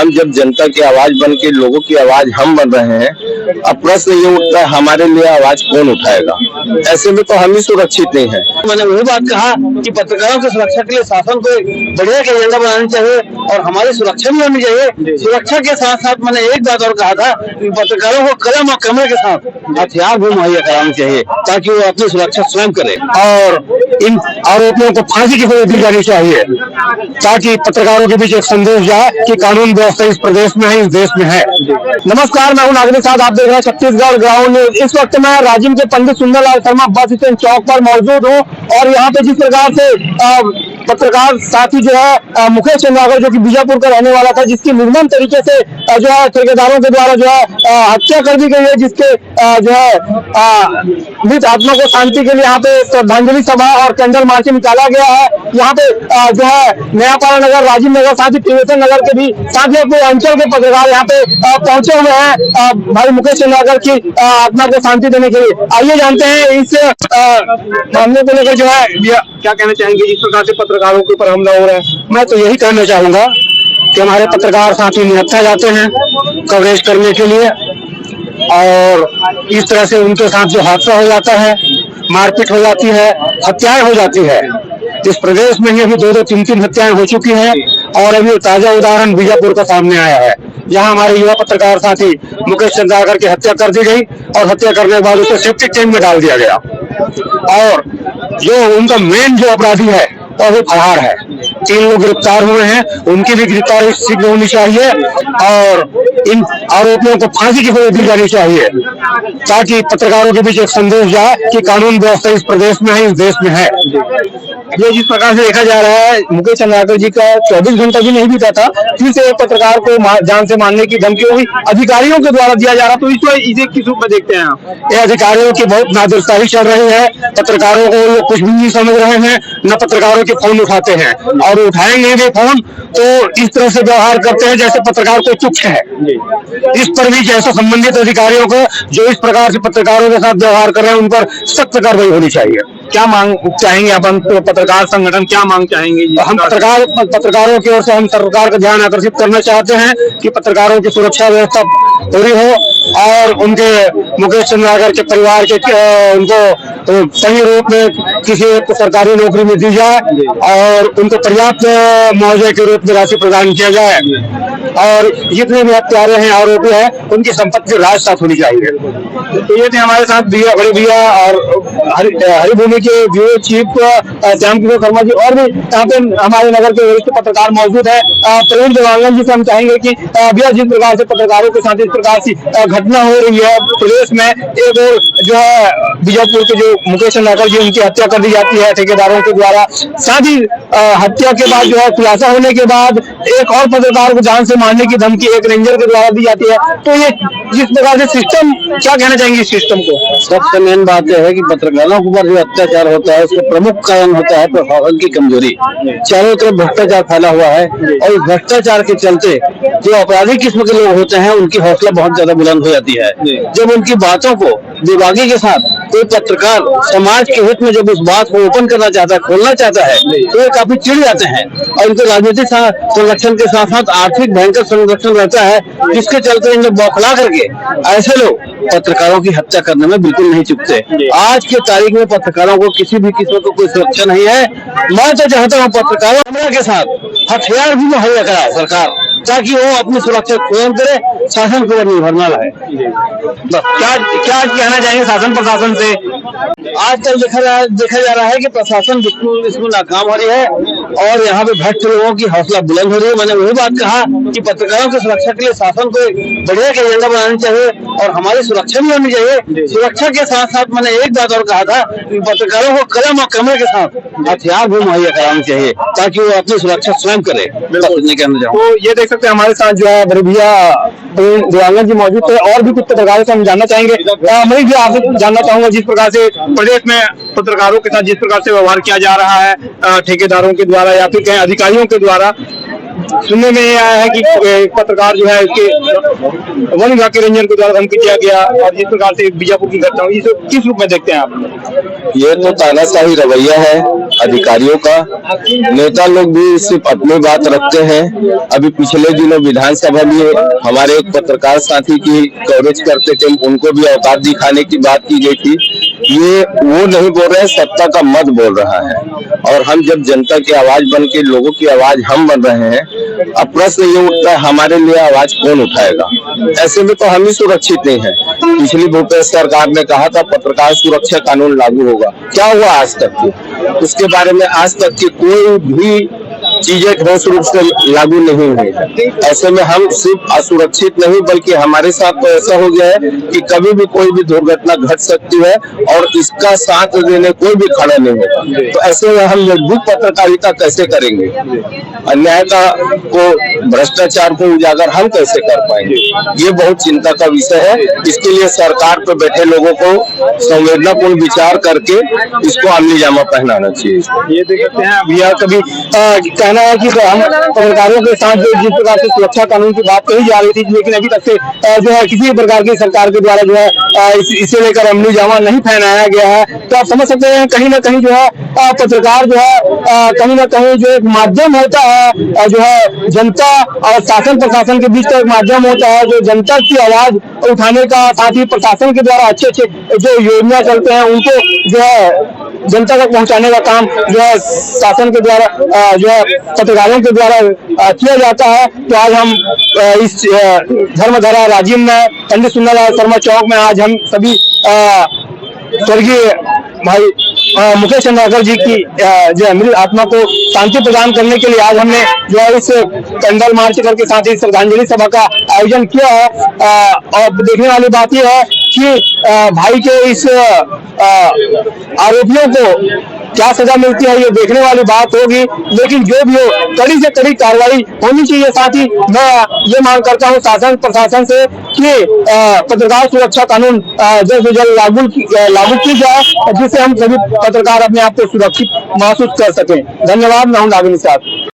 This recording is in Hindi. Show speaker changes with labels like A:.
A: हम जब जनता की आवाज बन के लोगों की आवाज हम बन रहे हैं, अब प्रश्न ये उठता है हमारे लिए आवाज कौन उठाएगा। ऐसे में तो हम ही सुरक्षित नहीं है।
B: मैंने वही बात कहा कि पत्रकारों की सुरक्षा के लिए शासन को बढ़िया एजेंडा बनानी चाहिए और हमारी सुरक्षा भी होनी चाहिए। सुरक्षा के साथ साथ मैंने एक बात और कहा था कि पत्रकारों को कलम और कैमरे के साथ हथियार भी मुहैया कराने चाहिए ताकि वो अपनी सुरक्षा स्वयं करे, और इन आरोपियों को फांसी की सजा दी जानी चाहिए ताकि पत्रकारों के बीच एक संदेश जाए कि कानून व्यवस्था इस प्रदेश में है, इस देश में है। नमस्कार, मैं हूं नागरिक साहब, आप देख रहे हैं छत्तीसगढ़ ग्राउंड न्यूज। इस वक्त मैं राजिम के पंडित सुंदरलाल शर्मा बस स्टैंड चौक पर मौजूद हूं और यहाँ पे जिस प्रकार से पत्रकार साथी जो है मुकेश चंद्राकर, जो कि बीजापुर का रहने वाला था, जिसकी निर्मम तरीके से जो है ठेकेदारों के द्वारा जो है हत्या कर दी गई है, जिसके जो है मृत आत्मा को शांति के लिए यहाँ पे श्रद्धांजलि सभा और कैंडल मार्च निकाला गया है। यहाँ पे जो है नयापाड़ा नगर, राजीव नगर, साथ ही त्रिवेशन नगर के भी साथ ही अपने अंचल के पत्रकार यहाँ पे पहुंचे हुए हैं भाई मुकेश चंद्राकर की आत्मा को शांति देने के लिए। आइए जानते हैं इस मामले को लेकर जो है क्या कहना चाहेंगे। इस प्रकार से पत्रकारों के ऊपर हमला हो रहा है। मैं तो यही कहना चाहूंगा कि हमारे पत्रकार साथी निहत्था जाते हैं कवरेज करने के लिए और इस तरह से उनके साथ जो हादसा हो जाता है, मारपीट हो जाती है, हत्याएं हो जाती है। इस प्रदेश में ही अभी 2-2, 3-3 हत्याएं हो चुकी हैं और अभी ताजा उदाहरण बीजापुर का सामने आया है, जहां हमारे युवा पत्रकार साथी मुकेश चंद्राकर की हत्या कर दी गई और हत्या करने के बाद उसे सेफ्टी टैंक में डाल दिया गया और जो उनका मेन जो अपराधी है और वो फरार है। 3 लोग गिरफ्तार हुए हैं, उनकी भी गिरफ्तारी शीघ्र होनी चाहिए और इन आरोपियों को फांसी की सजा दी जानी चाहिए ताकि पत्रकारों के बीच एक संदेश जाए कि कानून व्यवस्था इस प्रदेश में है, इस देश में है। ये जिस प्रकार से देखा जा रहा है, मुकेश चंद्राकर जी का 24 घंटा भी नहीं बीता था, फिर से एक पत्रकार को जान से मारने की धमकी हुई अधिकारियों के द्वारा दिया जा रहा। तो इसे किस रूप में देखते हैं आप? ये अधिकारियों की बहुत नादुरुस्ती चल रही है। पत्रकारों को ये कुछ भी नहीं समझ रहे हैं, न पत्रकारों के फोन उठाते हैं और उठाएंगे भी फोन तो इस तरह से व्यवहार करते हैं जैसे पत्रकार को तुच्छ है। इस पर भी जैसे संबंधित अधिकारियों को जो इस प्रकार से पत्रकारों के साथ व्यवहार कर रहे हैं उन पर सख्त कार्रवाई होनी चाहिए। क्या मांग चाहेंगे आप? पत्रकार संगठन क्या मांग चाहेंगे? हम पत्रकारों की ओर से हम सरकार का ध्यान आकर्षित करना चाहते हैं कि पत्रकारों की सुरक्षा व्यवस्था पूरी हो और उनके मुकेश चंद्राकर के परिवार के उनको सही रूप में किसी सरकारी नौकरी में दी जाए और उनको पर्याप्त मुआवजे के रूप में राशि प्रदान किया जाए और जितने भी हत्यारे हैं, आरोपी हैं, उनकी संपत्ति राजसात होनी चाहिए। तो ये थे हमारे साथ बड़े भैया और हरिभूमि के ब्यूरो चीफ श्याम किशोर शर्मा जी और भी यहाँ पे हमारे नगर के वरिष्ठ पत्रकार मौजूद है। प्रवीण देवांगन जी से हम चाहेंगे कि भैया जिस प्रकार से पत्रकारों के साथ इस प्रकार की घटना हो रही है प्रदेश में, एक और जो है बीजापुर के जो मुकेश चंद्राकर जी उनकी हत्या कर दी जाती है ठेकेदारों के द्वारा, साथ ही हत्या के बाद जो है खुलासा होने के बाद एक और पत्रकार को जान से मारने की धमकी एक रेंजर के द्वारा दी जाती है। तो ये जिस प्रकार से सिस्टम, क्या कहना चाहेंगे इस सिस्टम को?
A: सबसे मेन बात यह है कि पत्रकारों के ऊपर जो अत्याचार होता है उसका प्रमुख कारण होता है प्रशासन की कमजोरी। चारों तरफ भ्रष्टाचार फैला हुआ है और इस भ्रष्टाचार के चलते जो अपराधी किस्म के लोग होते हैं उनकी हौसला बहुत ज्यादा बुलंद हो जाती है। जब उनकी बातों को विभागी के साथ कोई पत्रकार समाज के हित में जब उस बात को ओपन करना चाहता है, खोलना चाहता है, तो ये काफी चिढ़ जाते हैं और इनको राजनीतिक संरक्षण के साथ साथ आर्थिक भयंकर संरक्षण रहता है, जिसके चलते इन्हें बौखला करके ऐसे लोग पत्रकारों की हत्या करने में बिल्कुल नहीं चुकते। आज के तारीख में पत्रकारों को किसी भी किस्म को कोई सुरक्षा नहीं है। मैं तो चाहता हूँ पत्रकारों के साथ हथियार भी मुहैया कराए सरकार ताकि वो अपनी सुरक्षा स्वयं करे, शासन को निर्भर न रहे। क्या कहना चाहेंगे शासन प्रशासन से? आजकल देखा जा रहा है कि प्रशासन बिल्कुल इसमें नाकाम हो रही है और यहाँ पे भ्रष्ट लोगों की हौसला बुलंद हो रही है। मैंने वही बात कहा कि पत्रकारों की सुरक्षा के लिए शासन को बढ़िया एजेंडा बनानी चाहिए और हमारी सुरक्षा भी होनी चाहिए। सुरक्षा के साथ साथ मैंने एक बात और कहा था कि पत्रकारों को कलम और कैमरे के साथ हथियार भी मुहैया कराने चाहिए ताकि वो अपनी सुरक्षा स्वयं करे। तो ये देख सकते हैं हमारे साथ जो है बड़े भैया देवांगन जी मौजूद थे और भी कुछ पत्रकारों से हम जानना चाहेंगे। मैं भी आपसे जानना चाहूंगा जिस प्रकार से प्रदेश में पत्रकारों के साथ जिस प्रकार से व्यवहार किया जा रहा है ठेकेदारों के द्वारा या फिर कहीं अधिकारियों के द्वारा, सुनने में ये आया है कि पत्रकार जो है उसके वन विभाग के रेंजर के द्वारा धमकी दिया गया और जिस प्रकार से बीजापुर की घटना हुई, इसे किस रूप में देखते हैं आप? ये तो तानाशाही रवैया है।
C: अधिकारियों का। नेता लोग भी सिर्फ अपनी बात रखते हैं। अभी पिछले दिनों विधानसभा में हमारे एक पत्रकार साथी की कवरेज करते थे, उनको भी औकात दिखाने की बात की गई थी। ये वो नहीं बोल रहे हैं, सत्ता का मत बोल रहा है। और हम जब जनता की आवाज बन के लोगों की आवाज हम बन रहे हैं, अब प्रश्न ये उठता है हमारे लिए आवाज कौन उठाएगा। ऐसे में तो हम ही सुरक्षित नहीं है। पिछली भूपेश सरकार ने कहा था पत्रकार सुरक्षा कानून लागू होगा, क्या हुआ आज तक की? उसके बारे में आज तक की कोई भी चीजें ठोस रूप से लागू नहीं हुई है। ऐसे में हम सिर्फ असुरक्षित नहीं बल्कि हमारे साथ तो ऐसा हो गया है कि कभी भी कोई भी दुर्घटना घट सकती है और इसका साथ देने कोई भी खड़ा नहीं होगा। तो ऐसे में हम मजबूत पत्रकारिता कैसे करेंगे? अन्याय का को भ्रष्टाचार को उजागर हम कैसे कर पाएंगे? ये बहुत चिंता का विषय है। इसके लिए सरकार पर बैठे लोगों को संवेदनापूर्ण विचार करके इसको अमली जामा पहनाना चाहिए।
B: ये देख सकते हैं भैया, कभी कहना है कि हम पत्रकारों के साथ जो जिस प्रकार से सुरक्षा कानून की बात कही जा रही थी, लेकिन अभी तक से जो है किसी प्रकार की सरकार के द्वारा जो है इसे लेकर अमली जामा नहीं पहनाया गया है। तो आप समझ सकते हैं कहीं ना कहीं जो है पत्रकार जो है कहीं ना कहीं जो एक माध्यम होता है, जो है जनता और शासन प्रशासन के बीच का एक माध्यम होता है, जो जनता की आवाज उठाने का, साथ ही प्रशासन के द्वारा अच्छे अच्छे जो योजना चलते हैं उनको जो है जनता तक पहुंचाने का काम जो है शासन के द्वारा जो है पत्रकारों के द्वारा किया जाता है। तो आज हम इस धर्मधरा राजीव में पंडित सुंदरलाल शर्मा चौक में आज हम सभी स्वर्गीय भाई मुकेश चंद्राकर जी की जो अमृत आत्मा को शांति प्रदान करने के लिए आज हमने जो है इस कैंडल मार्च करके साथ ही श्रद्धांजलि सभा का आयोजन किया है। और देखने वाली बात यह है कि भाई के इस आरोपियों को क्या सजा मिलती है, ये देखने वाली बात होगी। लेकिन जो भी हो, कड़ी से कड़ी कार्रवाई होनी चाहिए। साथ ही मैं ये मांग करता हूँ शासन प्रशासन से कि पत्रकार सुरक्षा कानून जल्द से जल्द लागू की जाए, जिससे हम सभी पत्रकार अपने आप को सुरक्षित महसूस कर सकें। धन्यवाद। मैं हूँ नागिन साहब।